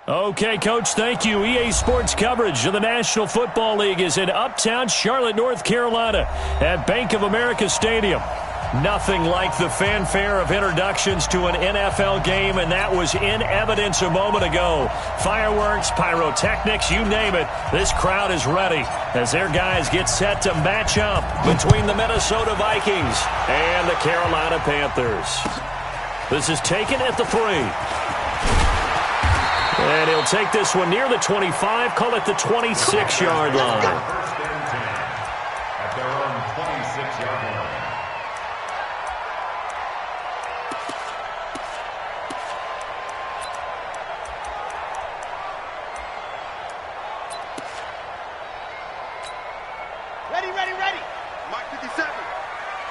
Okay, Coach, thank you. EA Sports coverage of the National Football League is in uptown Charlotte, North Carolina at Bank of America Stadium. Nothing like the fanfare of introductions to an NFL game, and that was in evidence a moment ago. Fireworks, pyrotechnics, you name it. This crowd is ready as their guys get set to match up between the Minnesota Vikings and the Carolina Panthers. This is taken at the 3. And he'll take this one near the 25, call it the 26-yard line. At their own 26-yard line. Ready, ready, ready. Mark 57.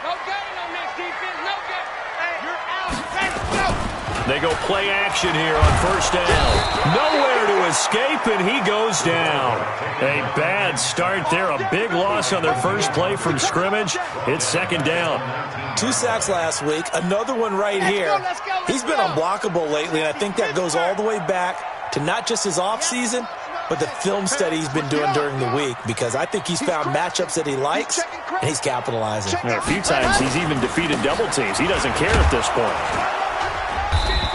No gain on this defense, no gain. Hey, you're out. Ready, go. They go play action here on first down. Nowhere to escape, and he goes down. A bad start there. A big loss on their first play from scrimmage. It's second down. 2 sacks last week. Another one right here. He's been unblockable lately, and I think that goes all the way back to not just his offseason, but the film study he's been doing during the week, because I think he's found matchups that he likes, and he's capitalizing. A few times he's even defeated double teams. He doesn't care at this point.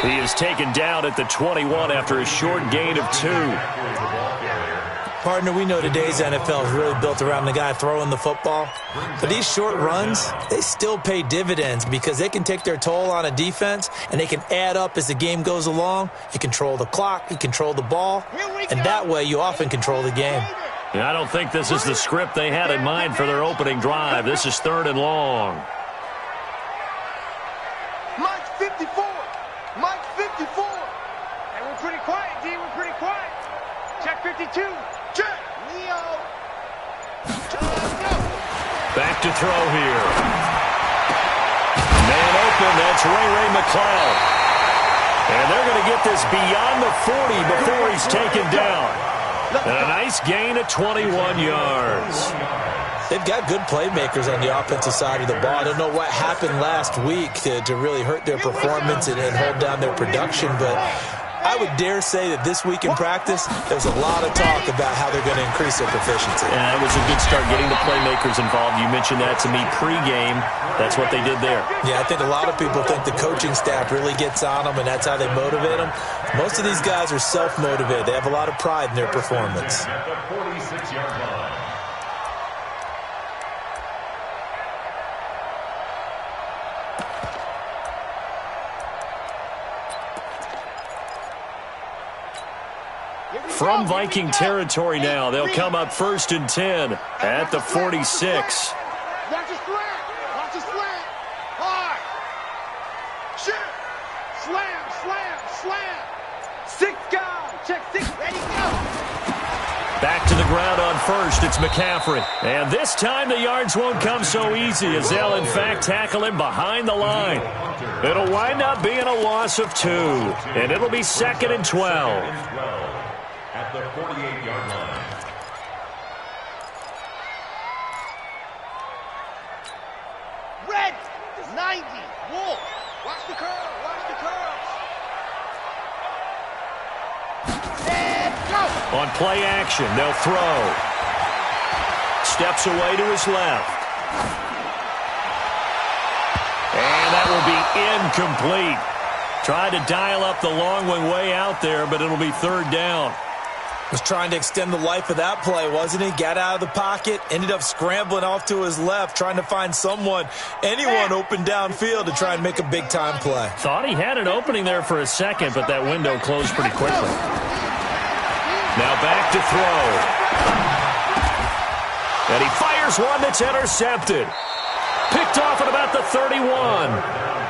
He is taken down at the 21 after a short gain of 2. Partner, we know today's NFL is really built around the guy throwing the football. But these short runs, they still pay dividends because they can take their toll on a defense, and they can add up as the game goes along. You control the clock, you control the ball, and that way you often control the game. I don't think this is the script they had in mind for their opening drive. This is 3rd and long. Mike 54. Mike 54. And we're pretty quiet, D. We're pretty quiet. Check 52. Check. Leo. Back to throw here. Man open. That's Ray McCloud. And they're going to get this beyond the 40 before he's taken down. And a nice gain of 21 yards. They've got good playmakers on the offensive side of the ball. I don't know what happened last week to really hurt their performance and hold down their production, but I would dare say that this week in practice, there's a lot of talk about how they're going to increase their proficiency. Yeah, it was a good start getting the playmakers involved. You mentioned that to me pregame. That's what they did there. Yeah, I think a lot of people think the coaching staff really gets on them, and that's how they motivate them. Most of these guys are self-motivated. They have a lot of pride in their performance. At the 46-yard line. From Viking territory now, they'll come up 1st and 10 at the 46. Watch the slant. Watch the slant. Hard. Shit. Slam, slam, slam. 6 guys. Check 6. Ready, go. Back to the ground on first. It's McCaffrey. And this time the yards won't come so easy as they'll, in fact, tackle him behind the line. It'll wind up being a loss of 2. And it'll be 2nd and 12. At the 48-yard line. Red. 90. Wolf. Watch the curl. Watch the curls. And go. On play action, they'll throw. Steps away to his left. And that will be incomplete. Tried to dial up the long one way out there, but it'll be 3rd down. Was trying to extend the life of that play, wasn't he? Got out of the pocket, ended up scrambling off to his left, trying to find anyone open downfield to try and make a big-time play. Thought he had an opening there for a second, but that window closed pretty quickly. Now back to throw. And he fires one that's intercepted. Picked off at about the 31.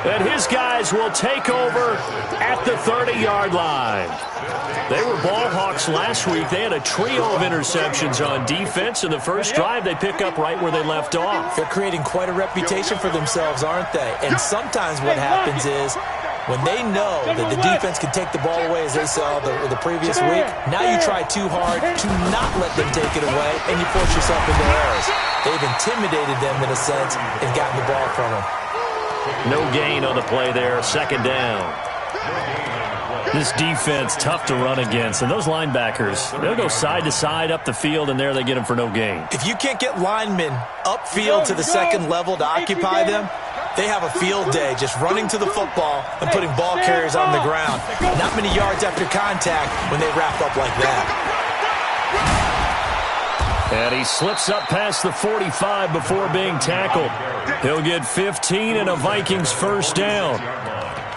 And his guys will take over at the 30-yard line. They were ball hawks last week. They had a trio of interceptions on defense. In the first drive, they pick up right where they left off. They're creating quite a reputation for themselves, aren't they? And sometimes what happens is when they know that the defense can take the ball away, as they saw the previous week, now you try too hard to not let them take it away, and you force yourself into errors. They've intimidated them in a sense and gotten the ball from them. No gain on the play there, 2nd down. This defense, tough to run against. And those linebackers, they'll go side to side up the field, and there they get them for no gain. If you can't get linemen upfield to the second level to occupy them, they have a field day just running to the football and putting ball carriers on the ground. Not many yards after contact when they wrap up like that. And he slips up past the 45 before being tackled. He'll get 15 and a Vikings first down.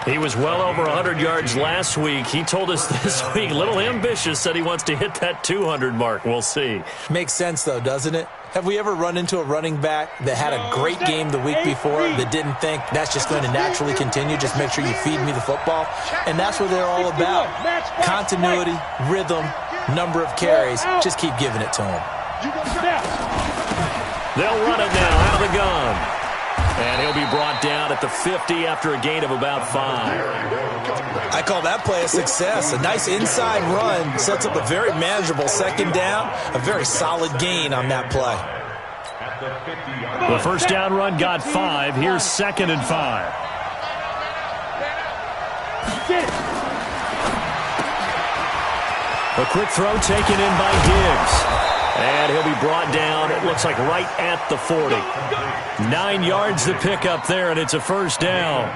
He was well over 100 yards last week. He told us this week, a little ambitious, said he wants to hit that 200 mark. We'll see. Makes sense, though, doesn't it? Have we ever run into a running back that had a great game the week before that didn't think that's just going to naturally continue? Just make sure you feed me the football. And that's what they're all about. Continuity, rhythm, number of carries. Just keep giving it to them. They'll run it now out of the gun. And he'll be brought down at the 50 after a gain of about 5. I call that play a success. A nice inside run sets up a very manageable second down. A very solid gain on that play. The first down run got 5. Here's 2nd and 5. A quick throw taken in by Diggs. And he'll be brought down, it looks like right at the 40. 9 yards to pick up there, and it's a first down.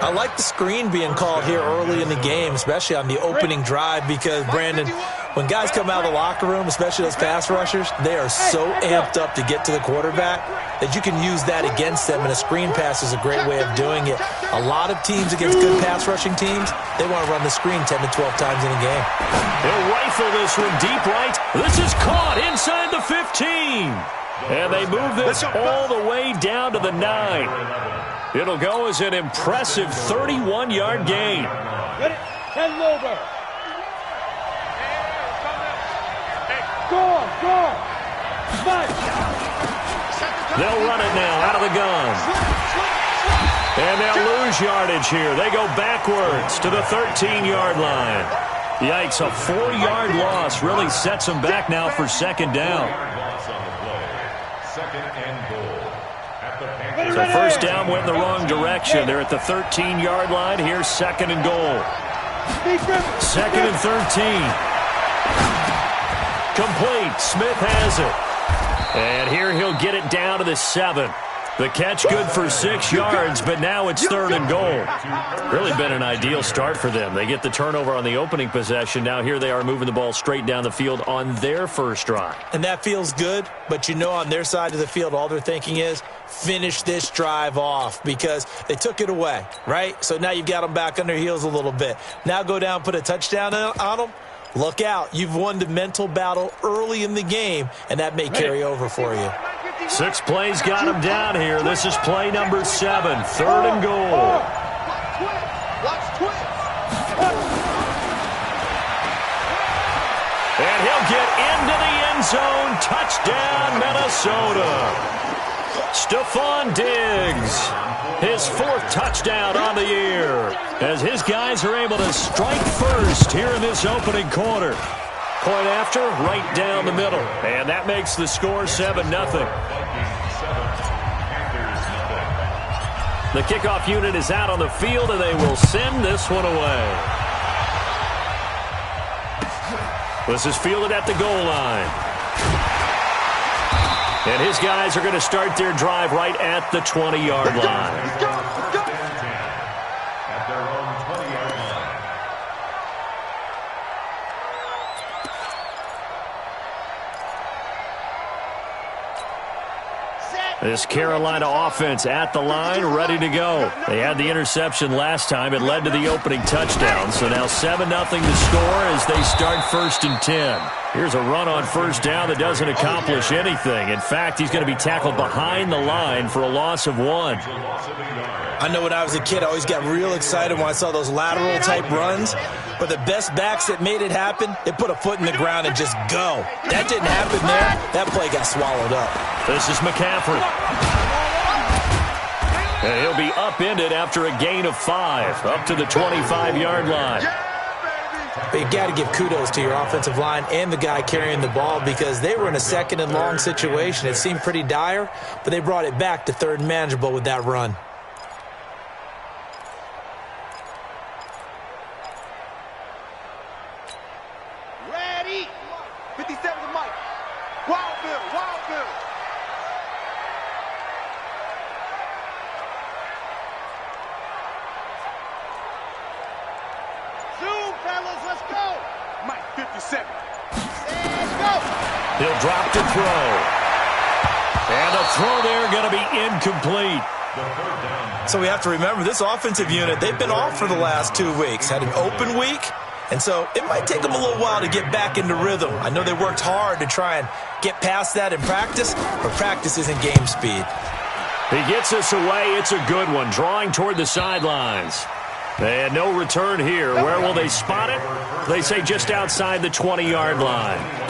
I like the screen being called here early in the game, especially on the opening drive, because, Brandon, when guys come out of the locker room, especially those pass rushers, they are so amped up to get to the quarterback that you can use that against them, and a screen pass is a great way of doing it. A lot of teams against good pass rushing teams, they want to run the screen 10 to 12 times in a game. He'll rifle this one deep right. This is caught inside the 15. And they move this all the way down to the 9. It'll go as an impressive 31-yard gain. Get it. 10 over. Go. They'll run it now out of the gun. And they'll lose yardage here. They go backwards to the 13-yard line. Yikes, a 4-yard loss really sets them back now for second down. So first down went in the wrong direction. They're at the 13-yard line. Here's 2nd and goal. 2nd and 13. Complete. Smith has it. And here he'll get it down to the 7. The catch good for 6 yards, but now it's 3rd and goal. Really been an ideal start for them. They get the turnover on the opening possession. Now here they are moving the ball straight down the field on their first drive. And that feels good, but you know on their side of the field all they're thinking is finish this drive off because they took it away, right? So now you've got them back on their heels a little bit. Now go down, put a touchdown on them. Look out. You've won the mental battle early in the game, and that may carry over for you. 6 plays got him down here. This is play number 7, 3rd and goal. And he'll get into the end zone. Touchdown, Minnesota. Stephon Diggs, his 4th touchdown on the year, as his guys are able to strike first here in this opening quarter. Point after, right down the middle. And that makes the score 7-0. The kickoff unit is out on the field, and they will send this one away. This is fielded at the goal line. And his guys are going to start their drive right at the 20-yard line. This Carolina offense at the line, ready to go. They had the interception last time. It led to the opening touchdown. So now 7-0 to score as they start 1st and 10. Here's a run on first down that doesn't accomplish anything. In fact, he's going to be tackled behind the line for a loss of 1. I know when I was a kid, I always got real excited when I saw those lateral-type runs. But the best backs that made it happen, they put a foot in the ground and just go. That didn't happen there. That play got swallowed up. This is McCaffrey. And he'll be upended after a gain of 5, up to the 25-yard line. But you got to give kudos to your offensive line and the guy carrying the ball because they were in a 2nd and long situation. It seemed pretty dire, but they brought it back to 3rd and manageable with that run. Wildville, Wildville. Zoom, fellas, let's go. Mike 57. Let's go. He'll drop to throw. And a throw there going to be incomplete. So we have to remember this offensive unit, they've been off for the last 2 weeks. Had an open week, and so it might take them a little while to get back into rhythm. I know they worked hard to try and get past that in practice, but practice isn't game speed. He gets us away. It's a good one, drawing toward the sidelines. And no return here. Where will they spot it? They say just outside the 20-yard line.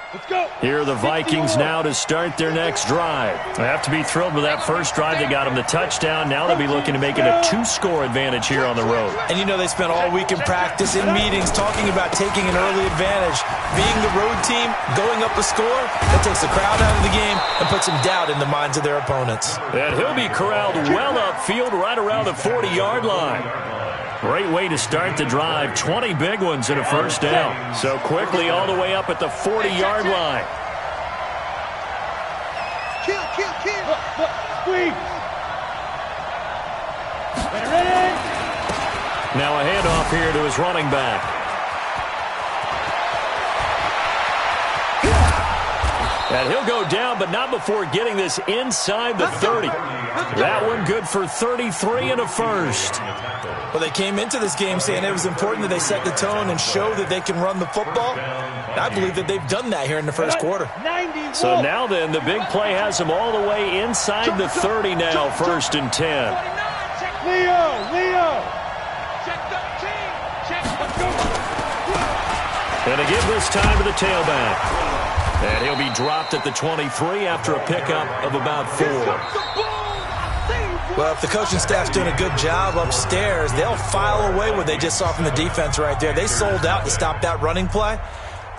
Let's go. Here are the Vikings now to start their next drive. They have to be thrilled with that first drive. They got them the touchdown. Now they'll be looking to make it a 2-score advantage here on the road. And you know they spent all week in practice, in meetings, talking about taking an early advantage. Being the road team, going up a score, that takes the crowd out of the game and puts some doubt in the minds of their opponents. And he'll be corralled well upfield right around the 40-yard line. Great way to start the drive. 20 big ones in a first down. So quickly all the way up at the 40-yard line. Kill, kill, kill. Squeeze. Ready. Now a handoff here to his running back. And he'll go down, but not before getting this inside the 30. That one good for 33 and a first. Well, they came into this game saying it was important that they set the tone and show that they can run the football. And I believe that they've done that here in the first quarter. So now then, the big play has them all the way inside the 30 now, 1st and 10. Leo. Check 13. Check. Let's go. And to give this time to the tailback. And he'll be dropped at the 23 after a pickup of about 4. Well, if the coaching staff's doing a good job upstairs, they'll file away what they just saw from the defense right there. They sold out to stop that running play.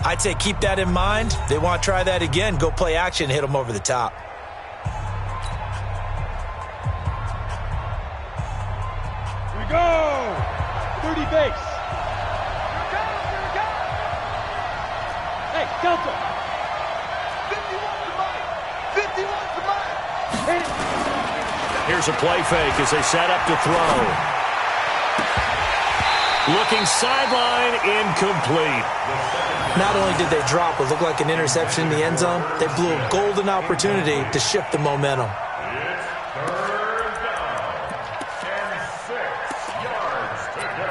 I'd say keep that in mind. They want to try that again. Go play action and hit them over the top. Here we go. 30 base. Hey, Delta. 51 to Mike. 51 to Mike. Hit it. Here's a play fake as they set up to throw. Looking sideline, incomplete. Not only did they drop what looked like an interception in the end zone, they blew a golden opportunity to shift the momentum. It's 3rd down and 6 yards to go.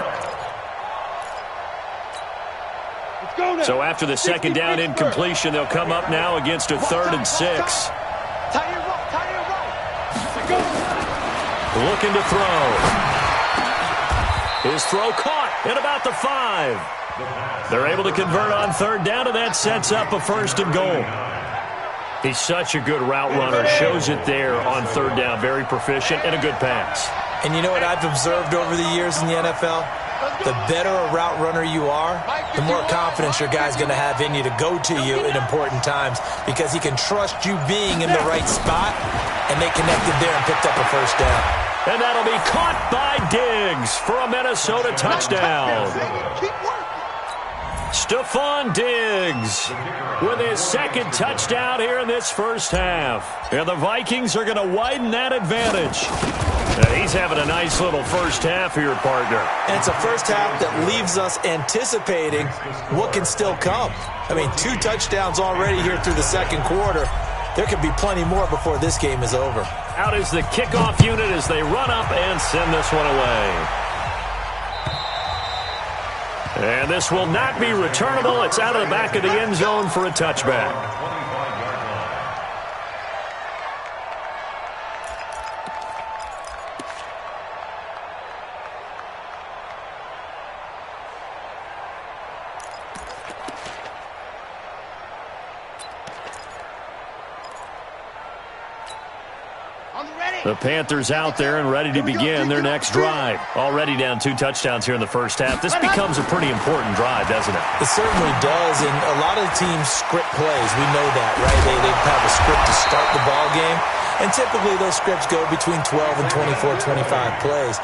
Let's go now. So after the second down incompletion, they'll come up now against a 3rd and 6. Tie it right. Looking to throw. His throw caught at about the 5. They're able to convert on 3rd down, and that sets up a 1st and goal. He's such a good route runner. Shows it there on 3rd down. Very proficient and a good pass. And you know what I've observed over the years in the NFL? The better a route runner you are, the more confidence your guy's going to have in you to go to you in important times because he can trust you being in the right spot, and they connected there and picked up a 1st down. And that'll be caught by Diggs for a Minnesota touchdown. Keep working. Stephon Diggs with his 2nd touchdown here in this first half. And the Vikings are going to widen that advantage. He's having a nice little first half here, partner. And it's a first half that leaves us anticipating what can still come. I mean, 2 touchdowns already here through the 2nd quarter. There could be plenty more before this game is over. Out is the kickoff unit as they run up and send this one away. And this will not be returnable. It's out of the back of the end zone for a touchback. The Panthers out there and ready to begin their next drive. Already down 2 touchdowns here in the first half. This becomes a pretty important drive, doesn't it? It certainly does, and a lot of teams script plays. We know that, right? They have a script to start the ball game, and typically those scripts go between 12 and 24, 25 plays.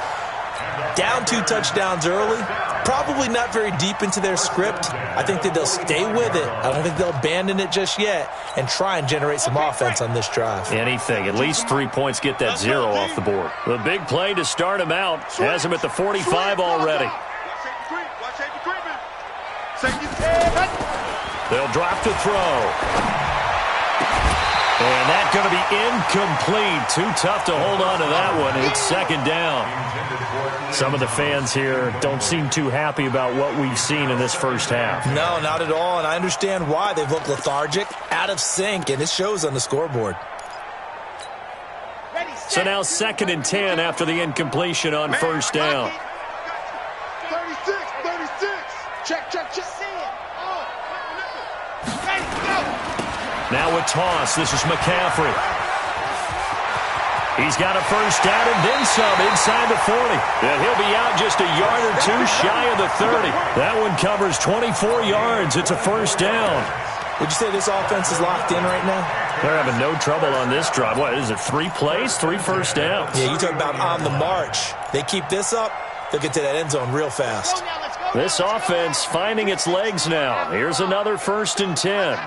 Down 2 touchdowns early, probably not very deep into their script. I think that they'll stay with it. I don't think they'll abandon it just yet and try and generate some offense on this drive. Anything. At least 3 points, get that 0 off the board. The big play to start him out has him at the 45 already. They'll drop to throw. And that's going to be incomplete. Too tough to hold on to that one. It's second down. Some of the fans here don't seem too happy about what we've seen in this first half. No, not at all, and I understand why. They've looked lethargic, out of sync, and it shows on the scoreboard. So now 2nd and 10 after the incompletion on first down. 36. Check. Now a toss. This is McCaffrey. He's got a first down and then some inside the 40. And he'll be out just a yard or 2 shy of the 30. That one covers 24 yards. It's a first down. Would you say this offense is locked in right now? They're having no trouble on this drive. What is it, 3 plays, 3 first downs? Yeah, you talk about on the march. They keep this up, they'll get to that end zone real fast. This offense finding its legs now. Here's another 1st and 10.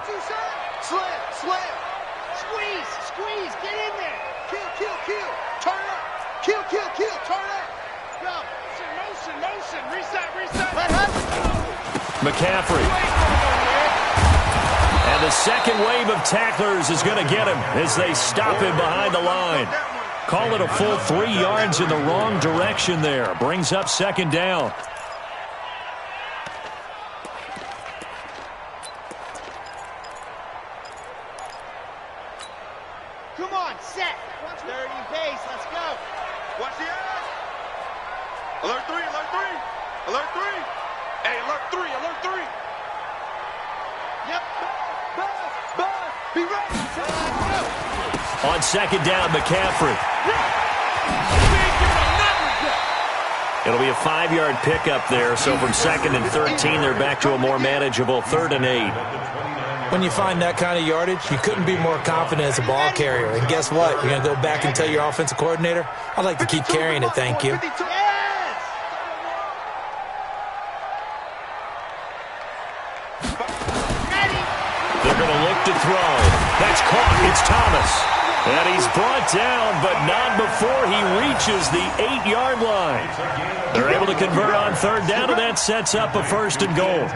Slam. Squeeze. Get in there. Kill. Turn up. Kill. Turn up. Go. Motion. Reset. McCaffrey. And the second wave of tacklers is going to get him as they stop him behind the line. Call it a full 3 yards in the wrong direction there. Brings up second down. Come on, set. 30 pace. Let's go. Watch the eyes. Alert 3. Hey, alert 3. Yep. Buzz. Be ready. On second down, McCaffrey. It'll be a 5-yard pickup there. So from 2nd and 13, they're back to a more manageable 3rd and 8. When you find that kind of yardage, you couldn't be more confident as a ball carrier. And guess what? You're going to go back and tell your offensive coordinator, I'd like to keep carrying it, thank you. They're going to look to throw. That's caught. It's Thomas. And he's brought down, but not before he reaches the 8-yard line. They're able to convert on 3rd down, and that sets up a 1st and goal.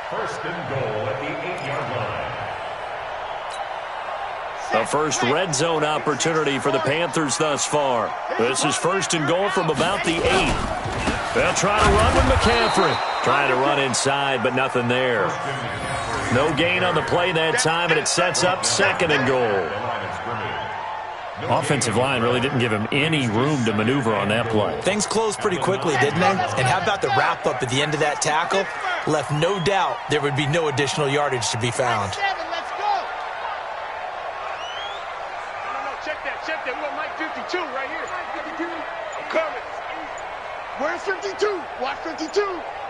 1st and goal at the 8-yard line. The first red zone opportunity for the Panthers thus far. This is 1st and goal from about the 8. They'll try to run with McCaffrey. Trying to run inside, but nothing there. No gain on the play that time, and it sets up 2nd and goal. Offensive line really didn't give him any room to maneuver on that play. Things closed pretty quickly, didn't they? And how about the wrap-up at the end of that tackle? Left no doubt there would be no additional yardage to be found. Let's go. No, check that. We want Mike 52 right here. 52. I'm coming. Where's 52? Watch 52.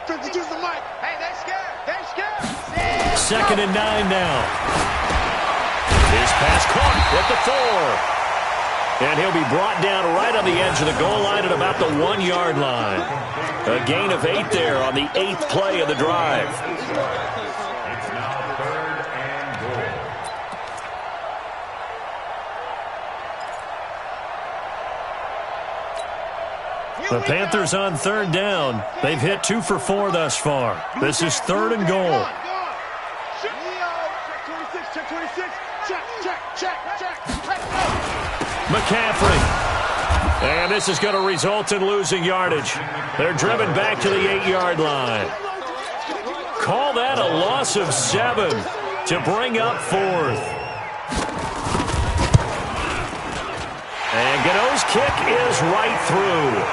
52's the mic. Hey, they're scared. 2nd and 9 now. His pass caught at the 4. And he'll be brought down right on the edge of the goal line at about the 1-yard line. A gain of 8 there on the 8th play of the drive. It's now 3rd and goal. The Panthers on 3rd down. They've hit 2 for 4 thus far. This is 3rd and goal. Check 26. Check. McCaffrey. And this is going to result in losing yardage. They're driven back to the 8-yard line. Call that a loss of 7 to bring up 4th. And Gano's kick is right through.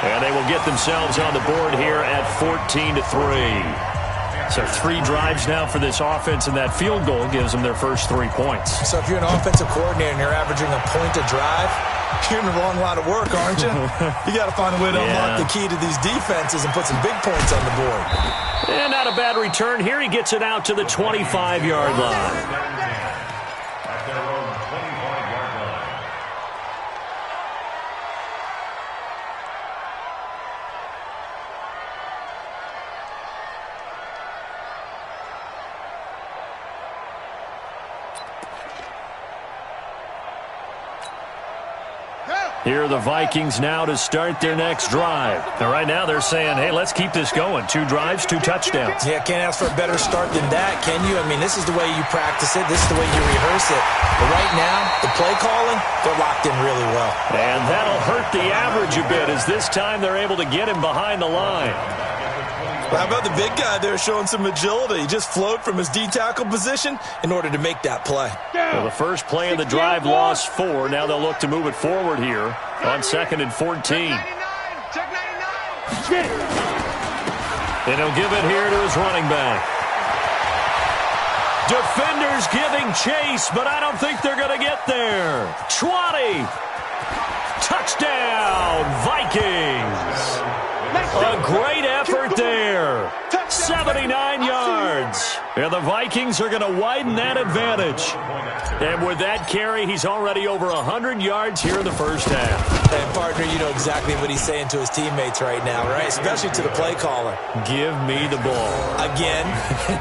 And they will get themselves on the board here at 14-3. So 3 drives now for this offense, and that field goal gives them their first 3 points. So if you're an offensive coordinator and you're averaging a point a drive, you're in the wrong line of work, aren't you? You got to find a way to unlock the key to these defenses and put some big points on the board. And not a bad return here. He gets it out to the 25-yard line. At their own 25-yard line. Here are the Vikings now to start their next drive. And right now they're saying, hey, let's keep this going. 2 drives, 2 touchdowns. Yeah, can't ask for a better start than that, can you? I mean, this is the way you practice it. This is the way you rehearse it. But right now, the play calling, they're locked in really well. And that'll hurt the average a bit as this time they're able to get him behind the line. Well, how about the big guy there showing some agility? He just flowed from his D-tackle position in order to make that play. Well, the first play of the drive lost 4. Now they'll look to move it forward here on 2nd and 14. Check 99. And he'll give it here to his running back. Defenders giving chase, but I don't think they're going to get there. 20. Touchdown, Vikings. A great effort there. 79 yards. And the Vikings are going to widen that advantage. And with that carry, he's already over 100 yards here in the first half. And, partner, you know exactly what he's saying to his teammates right now, right? Especially to the play caller. Give me the ball. Again,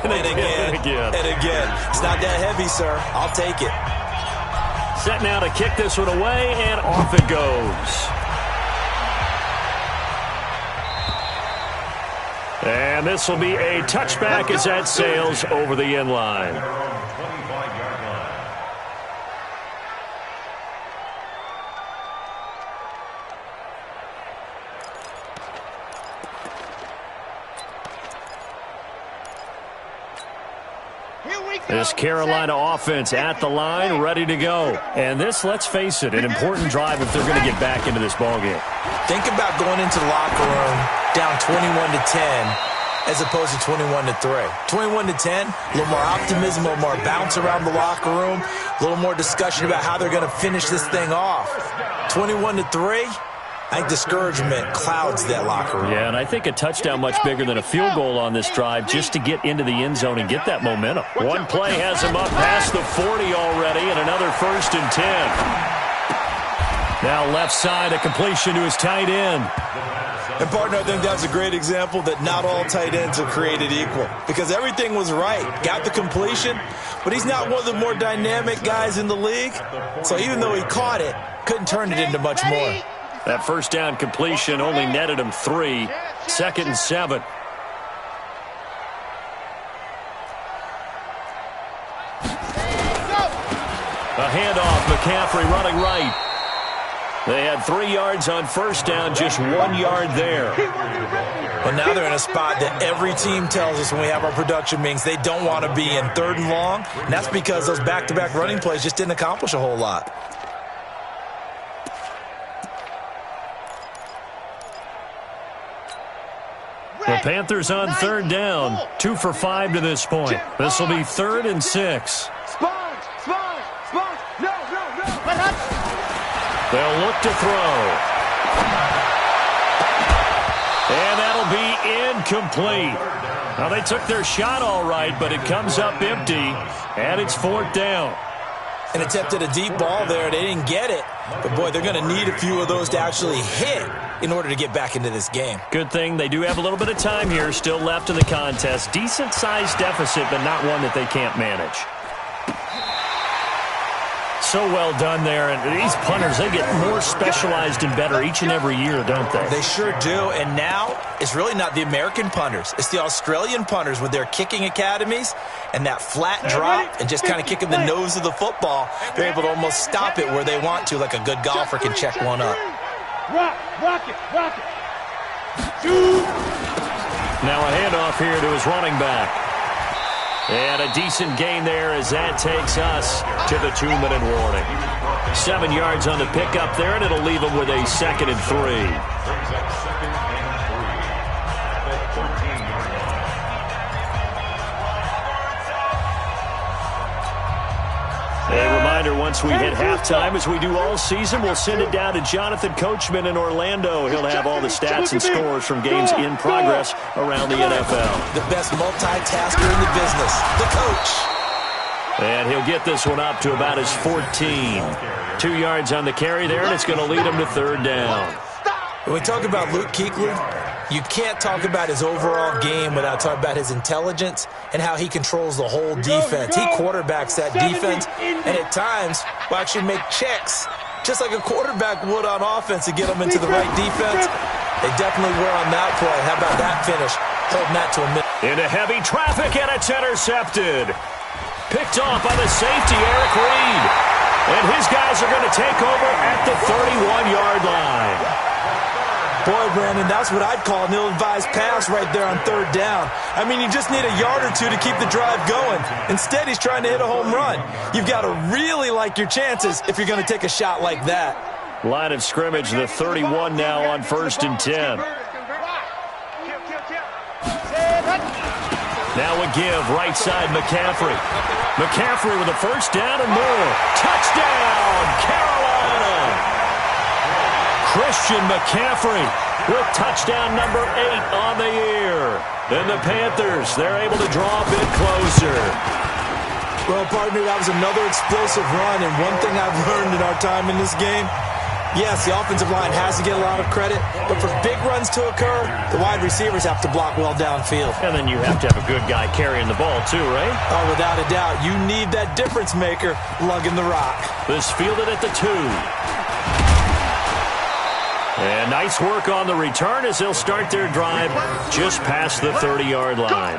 and again, and again. It's not that heavy, sir. I'll take it. Set now to kick this one away, and off it goes. And this will be a touchback as that sails over the end line. This Carolina offense at the line, ready to go. And this, let's face it, an important drive if they're going to get back into this ballgame. Think about going into the locker room down 21-10 as opposed to 21-3. 21-10, a little more optimism, a little more bounce around the locker room, a little more discussion about how they're going to finish this thing off. 21-3, I think discouragement clouds that locker room. Yeah, and I think a touchdown much bigger than a field goal on this drive just to get into the end zone and get that momentum. One play has him up past the 40 already, and another 1st and 10. Now left side, a completion to his tight end. And, partner, I think that's a great example that not all tight ends are created equal because everything was right. Got the completion, but he's not one of the more dynamic guys in the league. So even though he caught it, couldn't turn it into much more. That first down completion only netted him 3. 2nd and 7. A handoff, McCaffrey running right. They had 3 yards on first down, just 1 yard there. Well, now they're in a spot that every team tells us when we have our production meetings they don't want to be in, 3rd and long. And that's because those back-to-back running plays just didn't accomplish a whole lot. The Panthers on 3rd down, 2 for 5 to this point. This will be 3rd and 6. They'll look to throw. And that'll be incomplete. Now, they took their shot all right, but it comes up empty, and it's 4th down. And attempted a deep ball there. They didn't get it. But, boy, they're going to need a few of those to actually hit in order to get back into this game. Good thing they do have a little bit of time here still left in the contest. Decent-sized deficit, but not one that they can't manage. So well done there. And these punters, they get more specialized and better each and every year, don't they? They sure do. And now it's really not the American punters. It's the Australian punters with their kicking academies and that flat drop and just kind of kicking the nose of the football. They're able to almost stop it where they want to, like a good golfer can check one up. Rock it. Now a handoff here to his running back. And a decent gain there as that takes us to the 2-minute warning. 7 yards on the pickup there, and it'll leave them with a 2nd and 3. A reminder, once we hit halftime, as we do all season, we'll send it down to Jonathan Coachman in Orlando. He'll have all the stats and scores from games in progress around the NFL. The best multitasker in the business, the coach. And he'll get this one up to about his 14. 2 yards on the carry there, and it's going to lead him to 3rd down. When we talk about Luke Kuechly, you can't talk about his overall game without talking about his intelligence and how he controls the whole defense. He quarterbacks that defense and at times will actually make checks just like a quarterback would on offense to get them into the right defense. They definitely were on that play. How about that finish? Holding that to a minute. Into heavy traffic, and it's intercepted. Picked off by the safety, Eric Reed. And his guys are going to take over at the 31-yard line. Boy, Brandon, that's what I'd call an ill-advised pass right there on third down. I mean, you just need a yard or two to keep the drive going. Instead, he's trying to hit a home run. You've got to really like your chances if you're going to take a shot like that. Line of scrimmage, the 31 now on 1st and 10. Now a give, right side, McCaffrey. McCaffrey with a first down and more. Touchdown, Carolina! Christian McCaffrey with touchdown number 8 on the year. And the Panthers, they're able to draw a bit closer. Well, partner, that was another explosive run, and one thing I've learned in our time in this game, yes, the offensive line has to get a lot of credit, but for big runs to occur, the wide receivers have to block well downfield. And then you have to have a good guy carrying the ball too, right? Oh, without a doubt. You need that difference maker lugging the rock. This fielded at the 2. And nice work on the return as they'll start their drive just past the 30-yard line.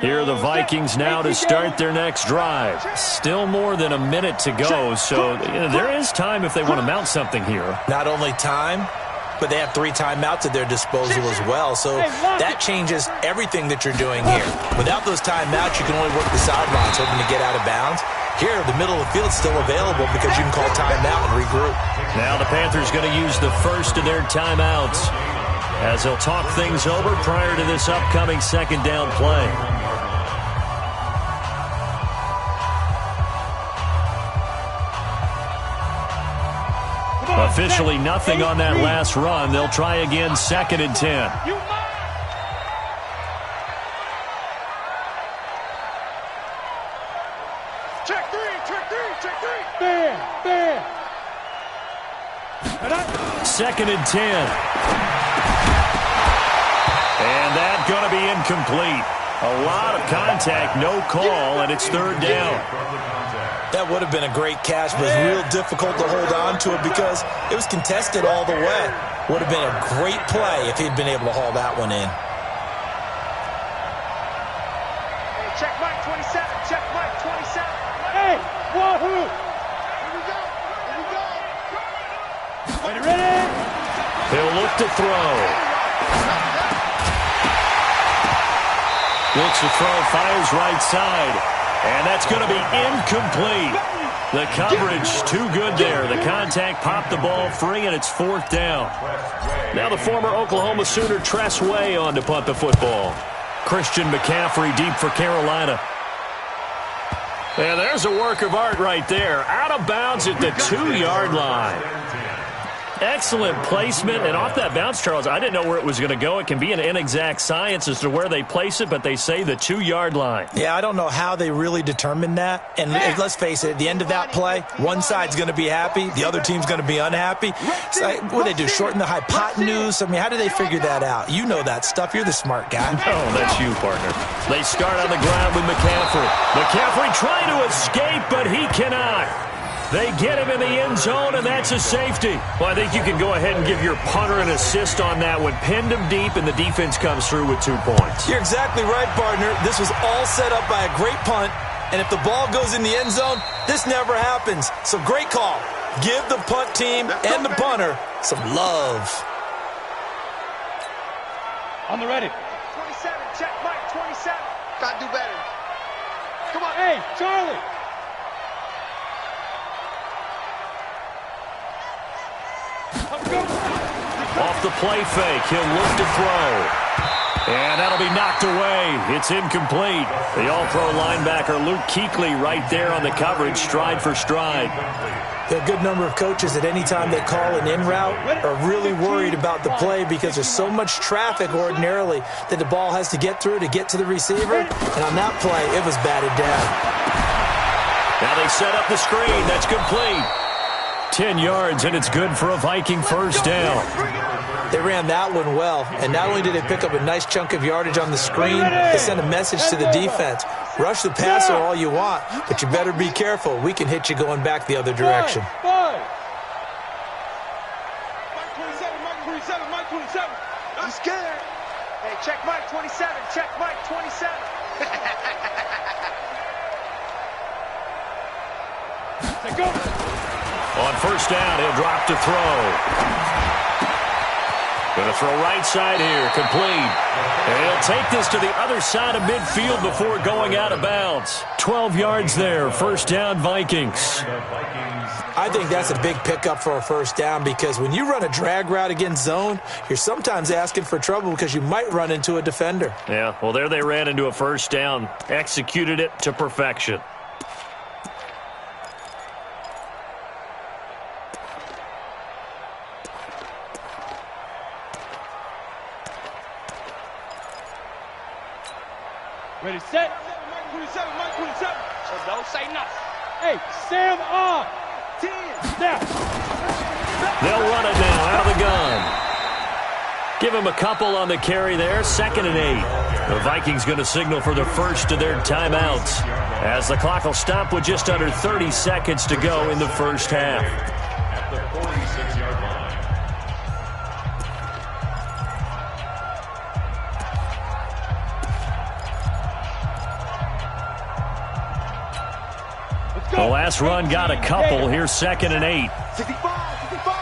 Here are the Vikings now to start their next drive. Still more than a minute to go, so there is time if they want to mount something here. Not only time, but they have 3 timeouts at their disposal as well, so that changes everything that you're doing here. Without those timeouts, you can only work the sidelines, hoping to get out of bounds. Here, the middle of the field is still available because you can call timeout and regroup. Now the Panthers going to use the first of their timeouts as they'll talk things over prior to this upcoming second down play. Officially nothing on that last run. They'll try again, 2nd and 10. Check 3, check 3, check 3. Fair. 2nd and 10. And that's going to be incomplete. A lot of contact, no call, and it's 3rd down. That would have been a great catch, but it was real difficult to hold on to it because it was contested all the way. Would have been a great play if he'd been able to haul that one in. Hey, check Mike 27, check Mike 27. Hey, wahoo! Here we go, here we go. Ready? He'll look to throw. Looks to throw, fires right side. And that's going to be incomplete. The coverage too good there. The contact popped the ball free, and it's 4th down. Now the former Oklahoma Sooner Tress Way on to punt the football. Christian McCaffrey deep for Carolina. And there's a work of art right there. Out of bounds at the 2-yard line. Excellent placement, and off that bounce, Charles, I didn't know where it was going to go. It can be an inexact science as to where they place it, but they say the 2-yard line. Yeah, I don't know how they really determined that. And let's face it, at the end of that play, one side's going to be happy, the other team's going to be unhappy. So, what do they do, shorten the hypotenuse? I mean, how do they figure that out? You know that stuff. You're the smart guy. Oh, that's you, partner. They start on the ground with McCaffrey. McCaffrey trying to escape, but he cannot. They get him in the end zone, and that's a safety. Well, I think you can go ahead and give your punter an assist on that one. Pinned him deep, and the defense comes through with 2 points. You're exactly right, partner. This was all set up by a great punt, and if the ball goes in the end zone, this never happens. So great call. Give the punt team and the punter some love. On the ready. 27, check Mike 27. Gotta do better. Come on. Hey, Charlie. Off the play fake, he'll look to throw. And that'll be knocked away. It's incomplete. The all-pro linebacker Luke Kuechly right there on the coverage, stride for stride. There are a good number of coaches at any time they call an in route are really worried about the play because there's so much traffic ordinarily that the ball has to get through to get to the receiver. And on that play, it was batted down. Now they set up the screen. That's complete. 10 yards, and it's good for a Viking first down. They ran that one well, and not only did they pick up a nice chunk of yardage on the screen, they sent a message to the defense. Rush the passer all you want, but you better be careful. We can hit you going back the other direction. Mike 27, Mike 27. I'm scared. Hey, check Mike 27, check Mike 27. Let's go. On first down, he'll drop to throw. Going to throw right side here, complete. And he'll take this to the other side of midfield before going out of bounds. 12 yards there, first down Vikings. I think that's a big pickup for a first down because when you run a drag route against zone, you're sometimes asking for trouble because you might run into a defender. Yeah, well, there they ran into a first down, executed it to perfection. Ready, set. Mike 27, Mike 27. So don't say nothing. Hey, Sam on. 10. Snap. They'll run it now out of the gun. Give him a couple on the carry there, 2nd and 8. The Vikings going to signal for the first of their timeouts as the clock will stop with just under 30 seconds to go in the first half. At the 46-yard line. The last run got a couple. Here's 2nd and 8. 65, 65.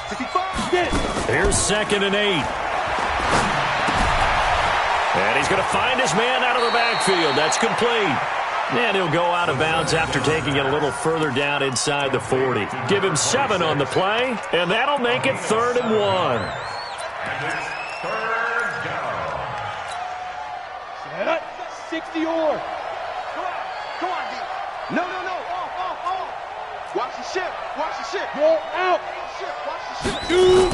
65. Get it. Here's 2nd and 8. And he's going to find his man out of the backfield. That's complete. And he'll go out of bounds after taking it a little further down inside the 40. Give him 7 on the play, and that'll make it 3rd and 1. And it's 3rd down. Set up. 60 or. Come on, D. No. Off. Watch the ship. Watch the ship. Roll out. Watch the ship. Two.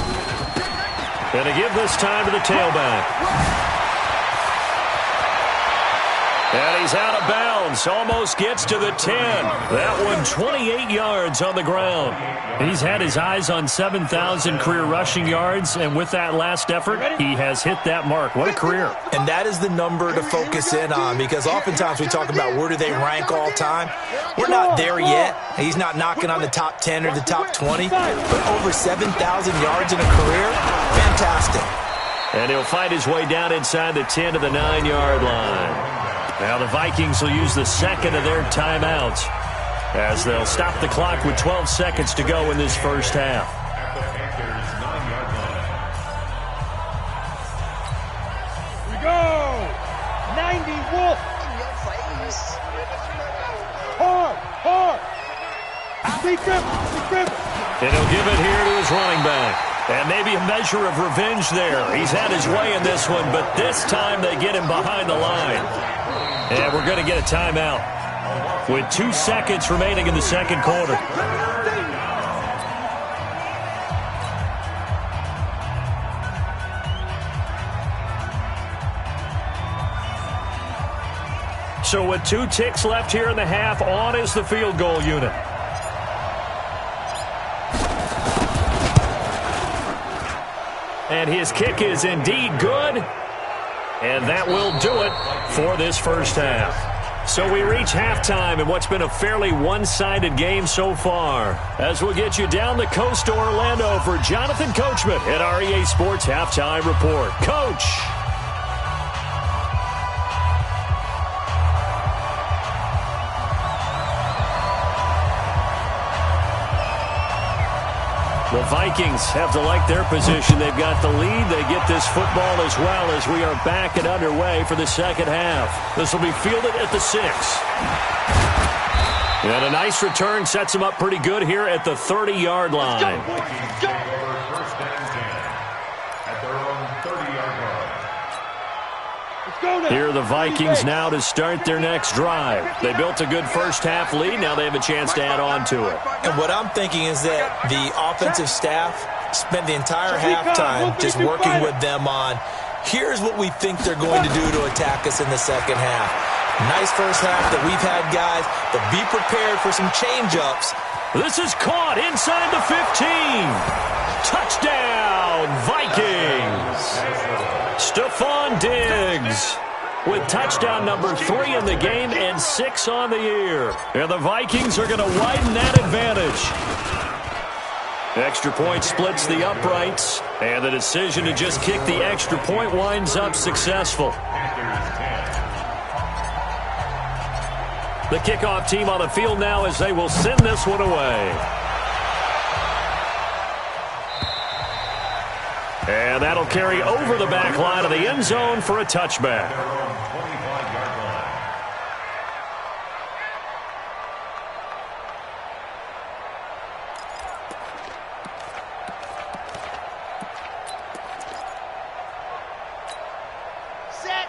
And to give this time to the tailback. And he's out of bounds. Almost gets to the 10. That one 28 yards on the ground. He's had his eyes on 7,000 career rushing yards, and with that last effort, he has hit that mark. What a career. And that is the number to focus in on because oftentimes we talk about where do they rank all time. We're not there yet. He's not knocking on the top 10 or the top 20, but over 7,000 yards in a career, fantastic. And he'll find his way down inside the 10 to the 9-yard line. Now the Vikings will use the 2nd of their timeouts as they'll stop the clock with 12 seconds to go in this first half. At the Panthers' 9-yard line. We go. 90 Wolf. Hard. Big grip. And he'll give it here to his running back. And maybe a measure of revenge there. He's had his way in this one, but this time they get him behind the line. And we're going to get a timeout with 2 seconds remaining in the second quarter. So with 2 ticks left here in the half, on is the field goal unit. And his kick is indeed good. And that will do it for this first half. So we reach halftime in what's been a fairly one-sided game so far. As we'll get you down the coast to Orlando for Jonathan Coachman at our EA Sports Halftime Report. Coach! The Vikings have to like their position. They've got the lead. They get this football as well as we are back and underway for the second half. This will be fielded at the 6. And a nice return sets them up pretty good here at the 30-yard line. Vikings take over 1st and 10 at their own 30-yard line. Here are the Vikings now to start their next drive. They built a good first-half lead. Now they have a chance to add on to it. And what I'm thinking is that the offensive staff spent the entire halftime just working with them on, here's what we think they're going to do to attack us in the second half. Nice first half that we've had, guys, but be prepared for some change-ups. This is caught inside the 15. Touchdown, Vikings. Stephon Diggs with touchdown number 3 in the game and 6 on the year. And the Vikings are going to widen that advantage. Extra point splits the uprights, and the decision to just kick the extra point winds up successful. The kickoff team on the field now as they will send this one away. And that'll carry over the back line of the end zone for a touchback.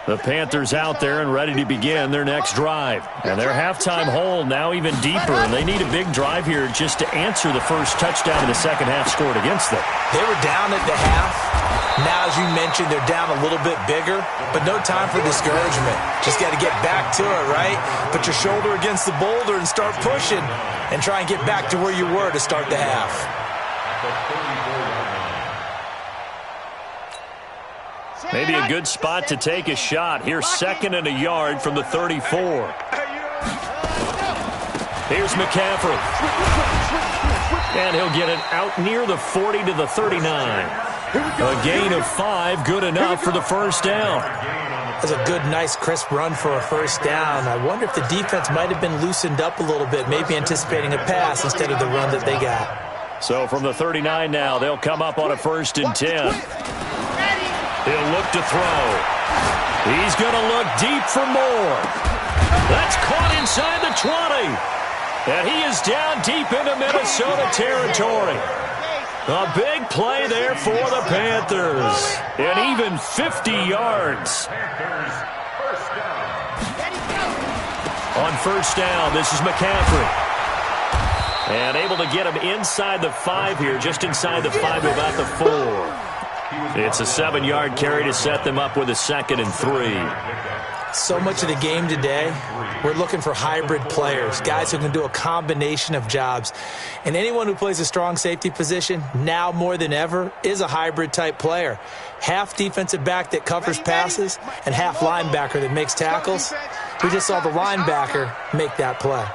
The Panthers out there and ready to begin their next drive. And their halftime hole now even deeper, and they need a big drive here just to answer the first touchdown in the second half scored against them. They were down at the half. Now, as you mentioned, they're down a little bit bigger, but no time for discouragement. Just got to get back to it, right? Put your shoulder against the boulder and start pushing and try and get back to where you were to start the half. Maybe a good spot to take a shot. Here's 2nd and a yard from the 34. Here's McCaffrey. And he'll get it out near the 40 to the 39. A gain of 5, good enough for the first down. That's a good, nice, crisp run for a first down. I wonder if the defense might have been loosened up a little bit, maybe anticipating a pass instead of the run that they got. So from the 39 now, they'll come up on a 1st and 10. He'll look to throw. He's going to look deep for more. That's caught inside the 20. And he is down deep into Minnesota territory. A big play there for the Panthers. And even 50 yards. On first down, this is McCaffrey. And able to get him inside the 5 here, just inside the 5 to about the 4. It's a 7-yard carry to set them up with a 2nd and 3. So much of the game today, we're looking for hybrid players, guys who can do a combination of jobs. And anyone who plays a strong safety position, now more than ever, is a hybrid type player. Half defensive back that covers passes and half linebacker that makes tackles. We just saw the linebacker make that play.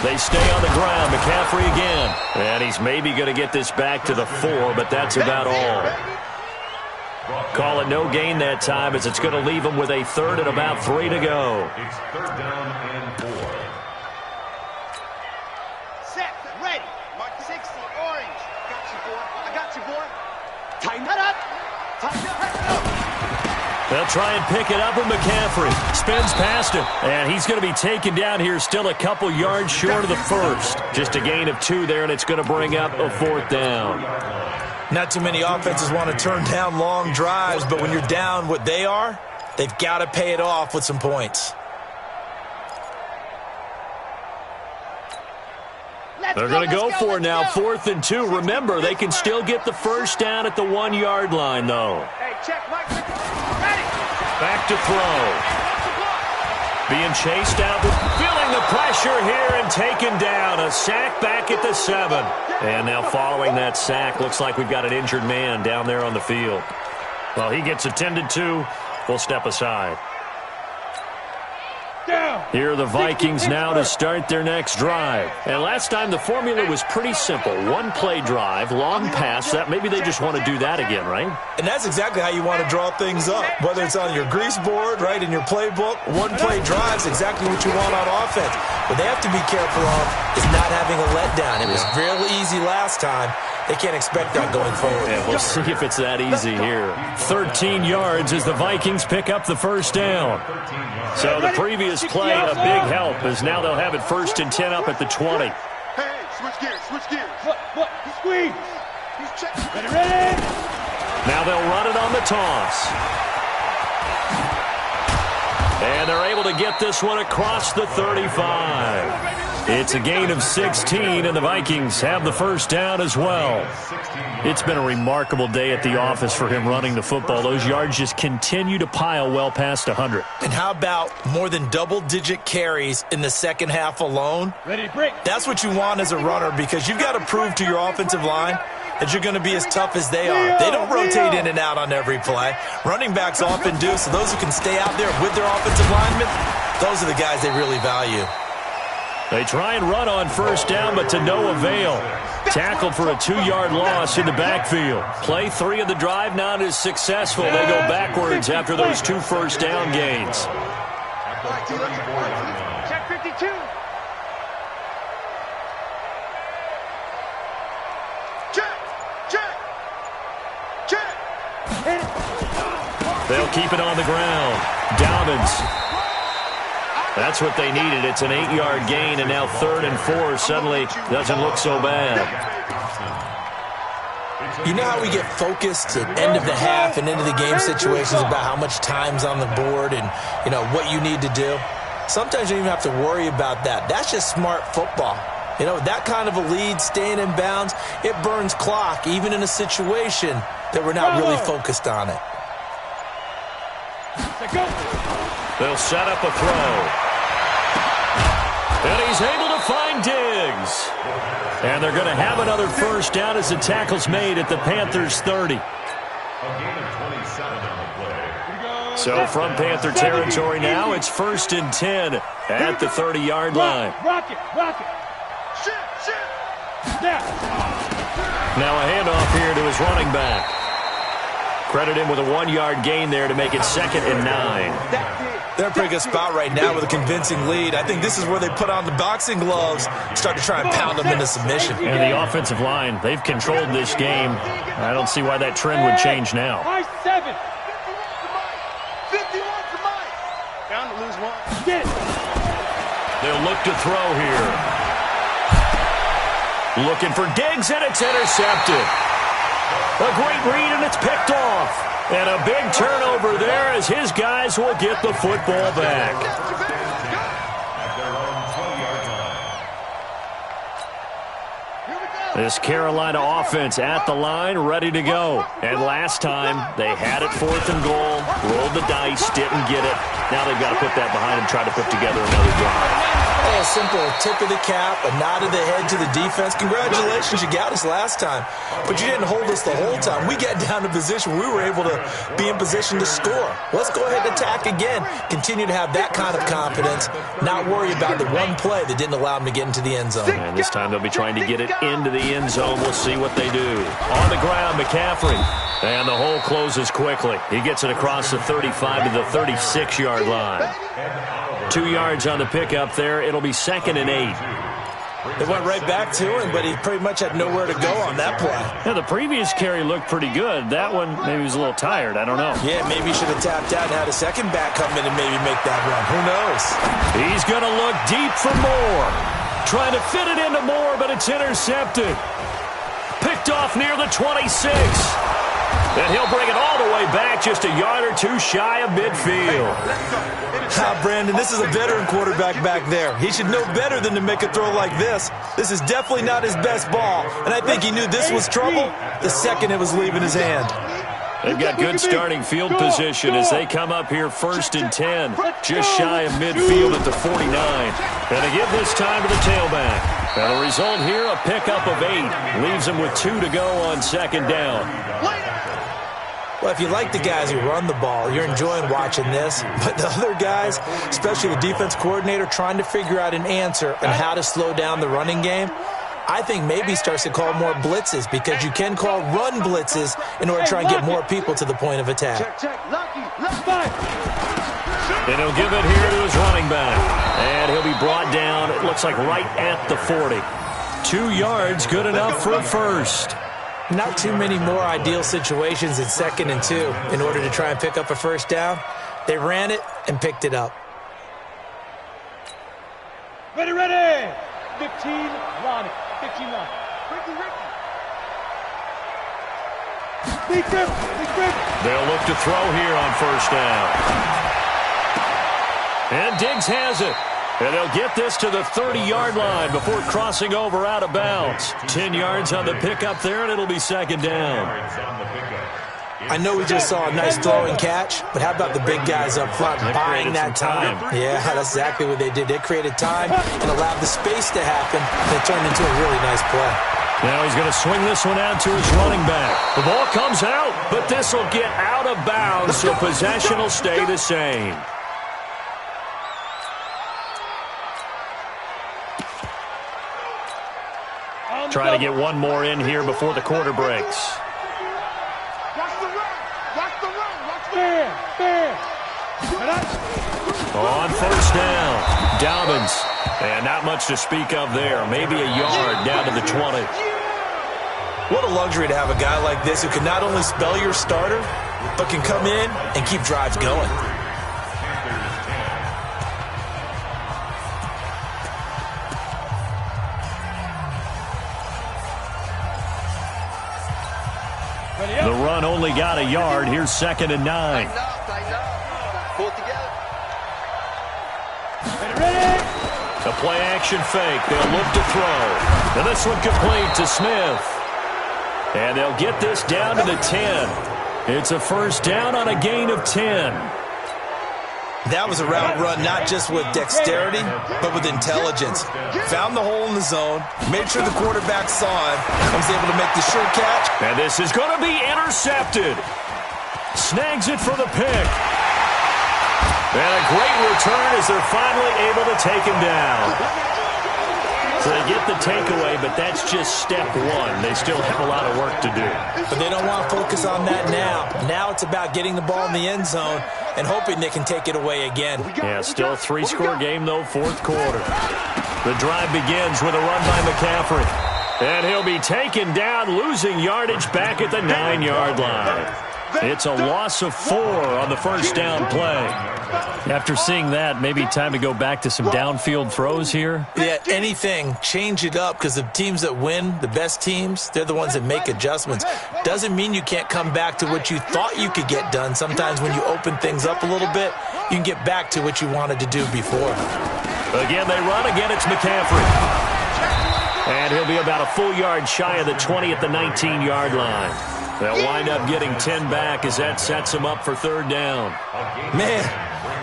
They stay on the ground. McCaffrey again. And he's maybe going to get this back to the 4, but that's about all. Call it no gain that time as it's going to leave him with a 3rd and about 3 to go. It's 3rd down and 4. Set, ready. Mark 60, orange. Got you, boy. I got you, boy. Tighten that up. Tighten up. They'll try and pick it up with McCaffrey. Spins past him. And he's going to be taken down here still a couple yards short of the 1st. Just a gain of 2 there, and it's going to bring up a 4th down. Not too many offenses want to turn down long drives, but when you're down what they are, they've got to pay it off with some points. They're going to go for it now, 4th and 2. Remember, they can still get the first down at the 1-yard line, though. Back to throw. Being chased out, feeling the pressure here and taken down. A sack back at the 7. And now following that sack, looks like we've got an injured man down there on the field. Well, he gets attended to. We'll step aside. Here are the Vikings now to start their next drive. And last time the formula was pretty simple. 1-play drive, long pass. That maybe they just want to do that again, right? And that's exactly how you want to draw things up. Whether it's on your grease board, right, in your playbook, 1-play drive is exactly what you want on offense. What they have to be careful of is not having a letdown. It was real easy last time. They can't expect that going forward. Yeah, we'll see if it's that easy here. 13 yards as the Vikings pick up the first down. So the previous play, a big help, as now they'll have it 1st and 10 up at the 20. Hey, switch gears, switch Look, squeeze. He's checking. Ready? Now they'll run it on the toss. And they're able to get this one across the 35. It's a gain of 16, and the Vikings have the first down as well. It's been a remarkable day at the office for him running the football. Those yards just continue to pile well past 100. And how about more than double-digit carries in the second half alone? Ready, break. That's what you want as a runner, because you've got to prove to your offensive line that you're going to be as tough as they are. They don't rotate in and out on every play. Running backs often do, so those who can stay out there with their offensive linemen, those are the guys they really value. They try and run on first down, but to no avail. Tackled for a 2-yard loss in the backfield. Play 3 of the drive not as successful. They go backwards after those 2 first down gains. Check 52. Check. They'll keep it on the ground. Dobbins. That's what they needed. It's an 8-yard gain, and now 3rd and 4 suddenly doesn't look so bad. You know how we get focused at end of the half and into the game situations about how much time's on the board and, you know, what you need to do? Sometimes you don't even have to worry about that. That's just smart football. You know, that kind of a lead, staying in bounds, it burns clock, even in a situation that we're not really focused on it. They'll set up a throw. And he's able to find Diggs. And they're going to have another first down as the tackle's made at the Panthers' 30. So from Panther territory now, it's 1st and 10 at the 30-yard line. Rock it. Now a handoff here to his running back. Credit him with a 1-yard gain there to make it 2nd and 9. They're in a pretty good spot right now with a convincing lead. I think this is where they put on the boxing gloves, start to try and pound them into submission. And the offensive line, they've controlled this game. I don't see why that trend would change now. High 7. 51 to Mike. Down to lose 1. Get it. They'll look to throw here. Looking for Diggs, and it's intercepted. A great read, and it's picked off. And a big turnover there as his guys will get the football back. This Carolina offense at the line, ready to go. And last time, they had it 4th and goal, rolled the dice, didn't get it. Now they've got to put that behind them, try to put together another drive. A simple tip of the cap, a nod of the head to the defense. Congratulations, you got us last time. But you didn't hold us the whole time. We got down to position where we were able to be in position to score. Let's go ahead and attack again. Continue to have that kind of confidence, not worry about the one play that didn't allow them to get into the end zone. And this time they'll be trying to get it into the end zone. We'll see what they do. On the ground, McCaffrey. And the hole closes quickly. He gets it across the 35 to the 36-yard line. 2 yards on the pickup there. It'll be 2nd and 8. They went right back to him, but he pretty much had nowhere to go on that play. Yeah, the previous carry looked pretty good. That one, maybe he was a little tired. I don't know. Yeah, maybe he should have tapped out and had a second back come in and maybe make that run. Who knows? He's going to look deep for Moore. Trying to fit it into Moore, but it's intercepted. Picked off near the 26. And he'll bring it all the way back, just a yard or 2 shy of midfield. Brandon, this is a veteran quarterback back there. He should know better than to make a throw like this. This is definitely not his best ball, and I think he knew this was trouble the second it was leaving his hand. They've got good starting field position as they come up here 1st and 10, just shy of midfield at the 49. And they give this time to the tailback. And the result here, a pickup of 8. Leaves them with 2 to go on 2nd down. Well, if you like the guys who run the ball, you're enjoying watching this. But the other guys, especially the defense coordinator, trying to figure out an answer on how to slow down the running game, I think maybe starts to call more blitzes, because you can call run blitzes in order to try and get more people to the point of attack. And he'll give it here to his running back. And he'll be brought down, it looks like right at the 40. 2 yards, good enough for a first. Not too many more ideal situations in 2nd and 2 in order to try and pick up a first down. They ran it and picked it up. Ready. 15, line it. 15 line. They'll look to throw here on first down. And Diggs has it. And they'll get this to the 30-yard line before crossing over out of bounds. 10 yards on the pickup there, and it'll be second down. I know we just saw a nice throw and catch, but how about the big guys up front buying that time? Yeah, that's exactly what they did. They created time and allowed the space to happen, and it turned into a really nice play. Now he's going to swing this one out to his running back. The ball comes out, but this will get out of bounds, so possession will stay the same. Try to get one more in here before the quarter breaks. On first down, Dobbins. And not much to speak of there. Maybe a yard down to the 20. What a luxury to have a guy like this who can not only spell your starter, but can come in and keep drives going. The run only got a yard. Here's 2nd and 9. Pull it together. A play-action fake. They'll look to throw. And this one complete to Smith. And they'll get this down to the 10. It's a first down on a gain of 10. That was a route run not just with dexterity, but with intelligence. Found the hole in the zone, made sure the quarterback saw it, and was able to make the sure catch. And this is going to be intercepted. Snags it for the pick. And a great return as they're finally able to take him down. So they get the takeaway, but that's just step one. They still have a lot of work to do. But they don't want to focus on that now. Now it's about getting the ball in the end zone and hoping they can take it away again. Yeah, still a 3-score game, though, fourth quarter. The drive begins with a run by McCaffrey. And he'll be taken down, losing yardage back at the 9-yard line. It's a loss of 4 on the first down play. After seeing that, maybe time to go back to some downfield throws here. Yeah, anything. Change it up, because the teams that win, the best teams, they're the ones that make adjustments. Doesn't mean you can't come back to what you thought you could get done. Sometimes when you open things up a little bit, you can get back to what you wanted to do before. Again, they run. Again, it's McCaffrey. And he'll be about a full yard shy of the 20 at the 19-yard line. They'll wind up getting 10 back as that sets them up for third down. Man,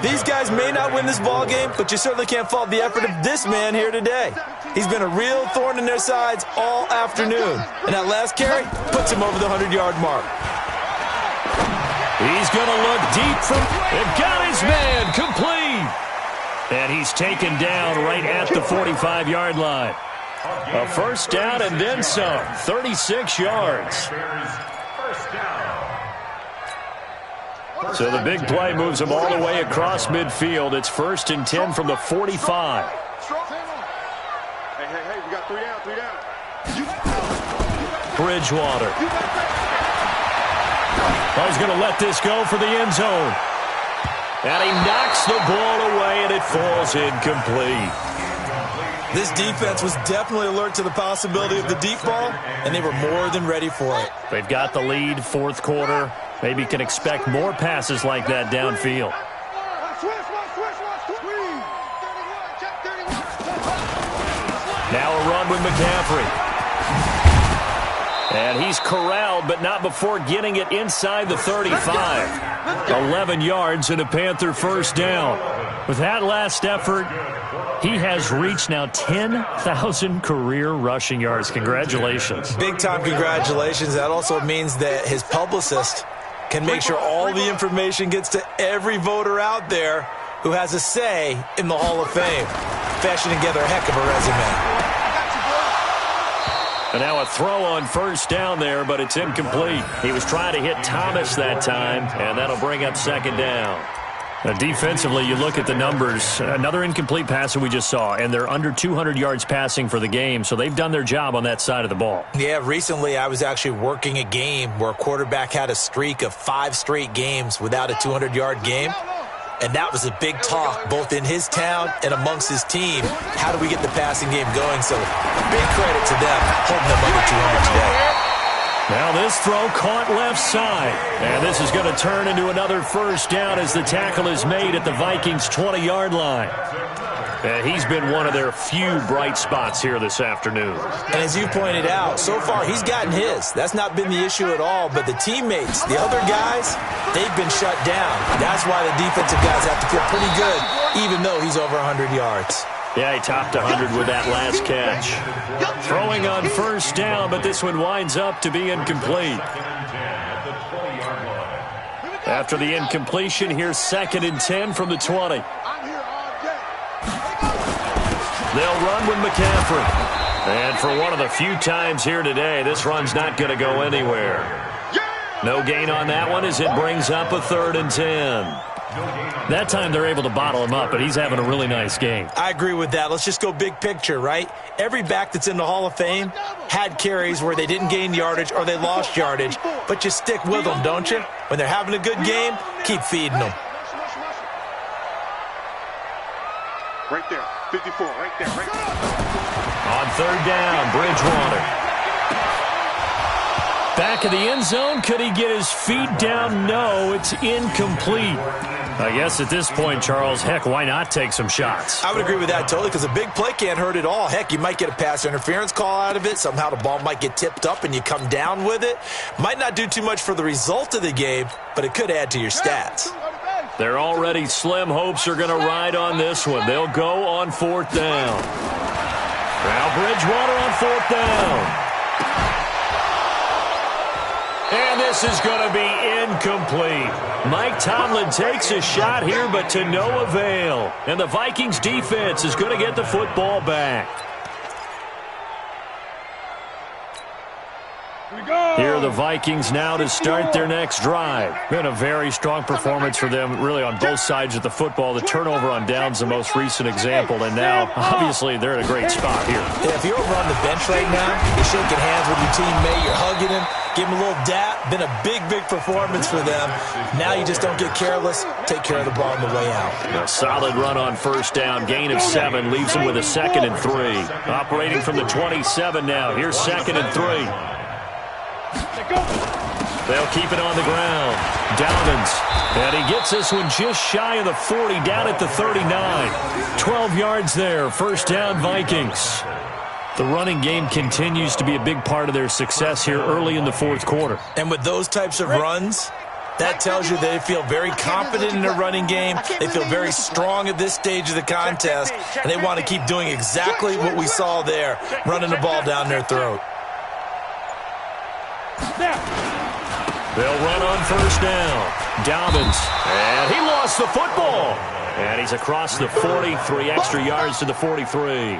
these guys may not win this ball game, but you certainly can't fault the effort of this man here today. He's been a real thorn in their sides all afternoon. And that last carry puts him over the 100-yard mark. He's going to look deep from... And got his man complete. And he's taken down right at the 45-yard line. A first down and then some. 36 yards. So the big play moves them all the way across midfield. It's 1st and 10 from the 45. Hey, we got 3 down. Bridgewater. He's going to let this go for the end zone. And he knocks the ball away, and it falls incomplete. This defense was definitely alert to the possibility of the deep ball, and they were more than ready for it. They've got the lead, fourth quarter. Maybe can expect more passes like that downfield. Now a run with McCaffrey. And he's corralled, but not before getting it inside the 35. 11 yards and a Panther first down. With that last effort, he has reached now 10,000 career rushing yards. Congratulations. Big-time congratulations. That also means that his publicist can make sure all the information gets to every voter out there who has a say in the Hall of Fame. Fashioning together a heck of a resume. And now a throw on first down there, but it's incomplete. He was trying to hit Thomas that time, and that'll bring up second down. Defensively, you look at the numbers. Another incomplete pass that we just saw, and they're under 200 yards passing for the game, so they've done their job on that side of the ball. Yeah, recently I was actually working a game where a quarterback had a streak of 5 straight games without a 200-yard game, and that was a big talk both in his town and amongst his team. How do we get the passing game going? So big credit to them holding them under 200 today. Now This throw caught left side. And this is going to turn into another first down as the tackle is made at the Vikings' 20-yard line. And he's been one of their few bright spots here this afternoon. And as you pointed out, so far he's gotten his. That's not been the issue at all. But the teammates, the other guys, they've been shut down. That's why the defensive guys have to feel pretty good, even though he's over 100 yards. Yeah, he topped 100 with that last catch. Throwing on first down, but this one winds up to be incomplete. After the incompletion, here's 2nd and 10 from the 20. They'll run with McCaffrey. And for one of the few times here today, this run's not going to go anywhere. No gain on that one as it brings up a 3rd and 10. That time they're able to bottle him up, but he's having a really nice game. I agree with that. Let's just go big picture, right? Every back that's in the Hall of Fame had carries where they didn't gain yardage or they lost yardage, but you stick with them, don't you? When they're having a good game, keep feeding them. Right there, 54, right there, right there. On 3rd down, Bridgewater. Back of the end zone, could he get his feet down? No, it's incomplete. I guess at this point, Charles, heck, why not take some shots? I would agree with that totally because a big play can't hurt at all. Heck, you might get a pass interference call out of it. Somehow the ball might get tipped up and you come down with it. Might not do too much for the result of the game, but it could add to your stats. Their already slim hopes are going to ride on this one. They'll go on 4th down. Now Bridgewater on 4th down. And this is going to be incomplete. Mike Tomlin takes a shot here, but to no avail. And the Vikings defense is going to get the football back. Here are the Vikings now to start their next drive. Been a very strong performance for them, really, on both sides of the football. The turnover on downs, the most recent example, and now, obviously, they're in a great spot here. Yeah, if you're over on the bench right now, you're shaking hands with your teammate, you're hugging him, give him a little dap. Been a big, big performance for them. Now you just don't get careless. Take care of the ball on the way out. A solid run on 1st down. Gain of 7 leaves him with a 2nd and 3. Operating from the 27 now. Here's 2nd and 3. They'll keep it on the ground. Dalvins. And he gets this one just shy of the 40, down at the 39. 12 yards there. 1st down, Vikings. The running game continues to be a big part of their success here early in the 4th quarter. And with those types of runs, that tells you they feel very confident in their running game. They feel very strong at this stage of the contest, and they want to keep doing exactly what we saw there, running the ball down their throat. They'll run on 1st down. Dalvins. And he lost the football. And he's across the 40, 3 extra yards to the 43.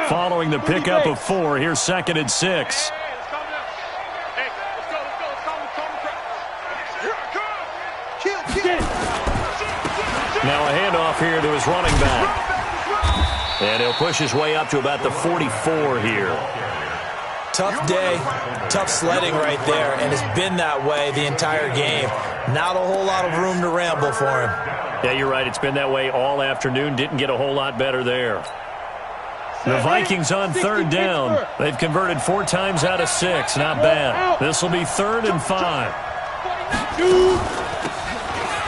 Following the pickup of 4, here's 2nd and 6. Now a handoff here to his running back. And he'll push his way up to about the 44 here. Tough day, tough sledding right there, and it's been that way the entire game. Not a whole lot of room to ramble for him. Yeah, you're right. It's been that way all afternoon. Didn't get a whole lot better there. The Vikings on 3rd down. They've converted 4 times out of 6. Not bad. This will be 3rd and 5.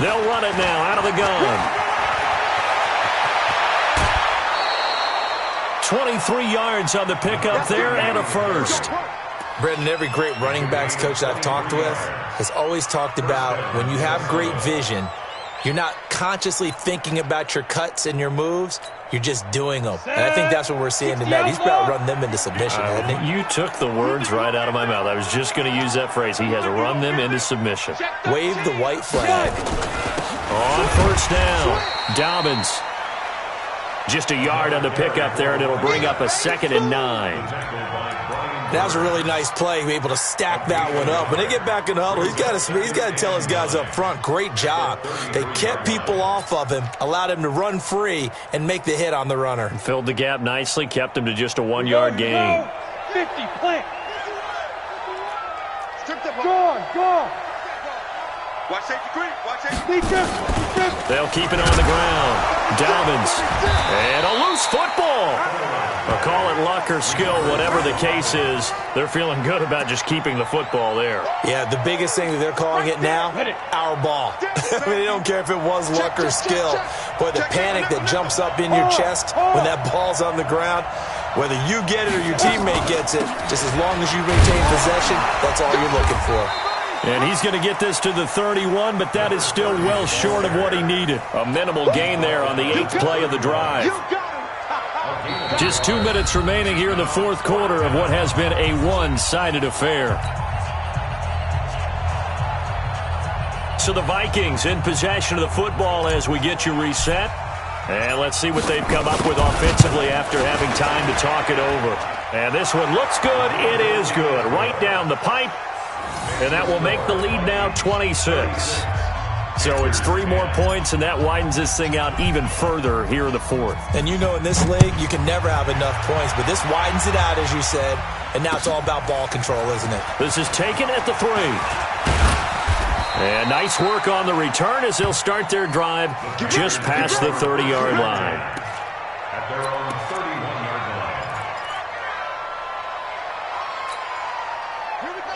They'll run it now out of the gun. 23 yards on the pickup there and a 1st. Brendan, every great running backs coach that I've talked with has always talked about when you have great vision, you're not consciously thinking about your cuts and your moves. You're just doing them. And I think that's what we're seeing tonight. He's about to run them into submission, hasn't he? You took the words right out of my mouth. I was just going to use that phrase. He has run them into submission. Wave the white flag. On 1st down, Dobbins. Just a yard on the pickup there, and it'll bring up a 2nd and 9. That was a really nice play, able to stack that one up. When they get back in the huddle, he's got to tell his guys up front, great job. They kept people off of him, allowed him to run free and make the hit on the runner. Filled the gap nicely, kept him to just a 1-yard gain. 50, plant. Go. Watch safety green. Watch safety. They'll keep it on the ground. Dalvins. And a loose football. A luck or skill, whatever the case is, they're feeling good about just keeping the football there. Yeah, the biggest thing that they're calling it now, our ball. I mean, they don't care if it was luck or skill. Boy, the panic that jumps up in your chest when that ball's on the ground, whether you get it or your teammate gets it, just as long as you maintain possession, that's all you're looking for. And he's going to get this to the 31, but that is still well short of what he needed. A minimal gain there on the 8th play of the drive. Just 2 minutes remaining here in the fourth quarter of what has been a one-sided affair. So the Vikings in possession of the football as we get you reset. And let's see what they've come up with offensively after having time to talk it over. And this one looks good. It is good. Right down the pipe. And that will make the lead now 26. So it's 3 more points, and that widens this thing out even further here in the fourth. And you know in this league, you can never have enough points, but this widens it out, as you said, and now it's all about ball control, isn't it? This is taken at the 3. And nice work on the return as they'll start their drive just past the 30-yard line. At their own 31-yard line.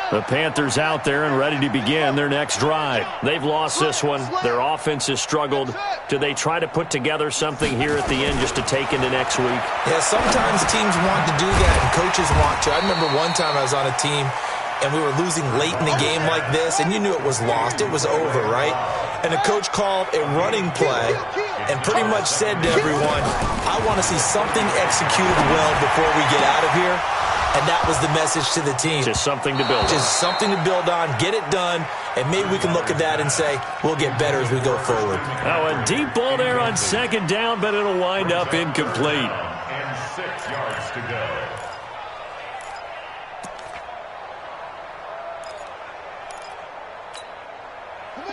The Panthers out there and ready to begin their next drive. They've lost this one. Their offense has struggled. Do they try to put together something here at the end just to take into next week? Yeah, sometimes teams want to do that and coaches want to. I remember one time I was on a team and we were losing late in the game like this, and you knew it was lost. It was over, right? And the coach called a running play and pretty much said to everyone, I want to see something executed well before we get out of here. And that was the message to the team. Just something to build on. Just something to build on, get it done, and maybe we can look at that and say, we'll get better as we go forward. Now a deep ball there on second down, but it'll wind up incomplete. And 6 yards to go.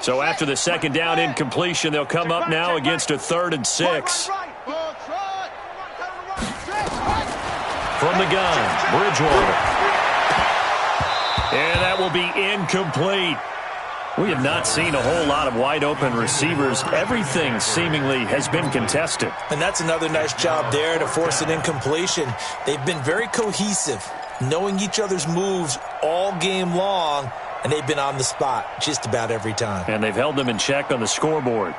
So after the second down incompletion, they'll come up now against a 3rd and 6. From the gun, Bridgewater. And that will be incomplete. We have not seen a whole lot of wide-open receivers. Everything seemingly has been contested. And that's another nice job there to force an incompletion. They've been very cohesive, knowing each other's moves all game long, and they've been on the spot just about every time. And they've held them in check on the scoreboard.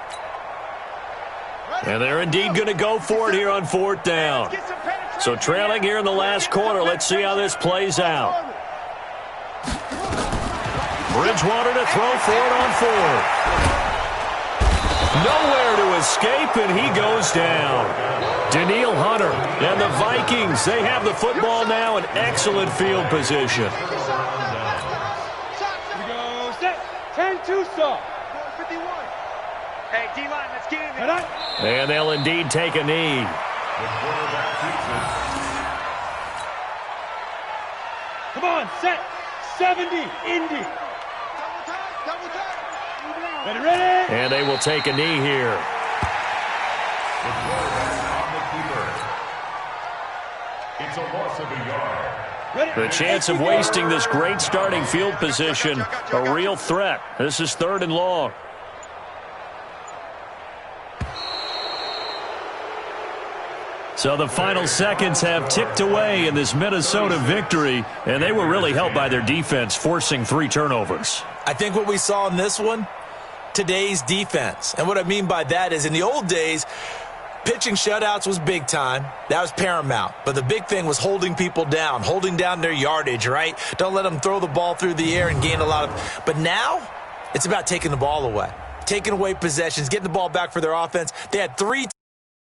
And they're indeed going to go for it here on 4th down. So trailing here in the last quarter, let's see how this plays out. Bridgewater to throw for it on 4th. Nowhere to escape, and he goes down. Daniil Hunter and the Vikings, they have the football now in excellent field position. 10-2 stop. 51. Hey, D-line, let's get in there. And they'll indeed take a knee. The quarterback keeps it. Come on, set. 70, Indy. Double time. Ready? And they will take a knee here. The quarterback on the keeper. It's a loss of a yard. The chance of wasting this great starting field position, a real threat. This is 3rd and long. So the final seconds have ticked away in this Minnesota victory, and they were really helped by their defense, forcing 3 turnovers. I think what we saw in this one, today's defense. And what I mean by that is in the old days, pitching shutouts was big time. That was paramount. But the big thing was holding people down, holding down their yardage, right? Don't let them throw the ball through the air and gain a lot of... But now, it's about taking the ball away. Taking away possessions, getting the ball back for their offense. They had 3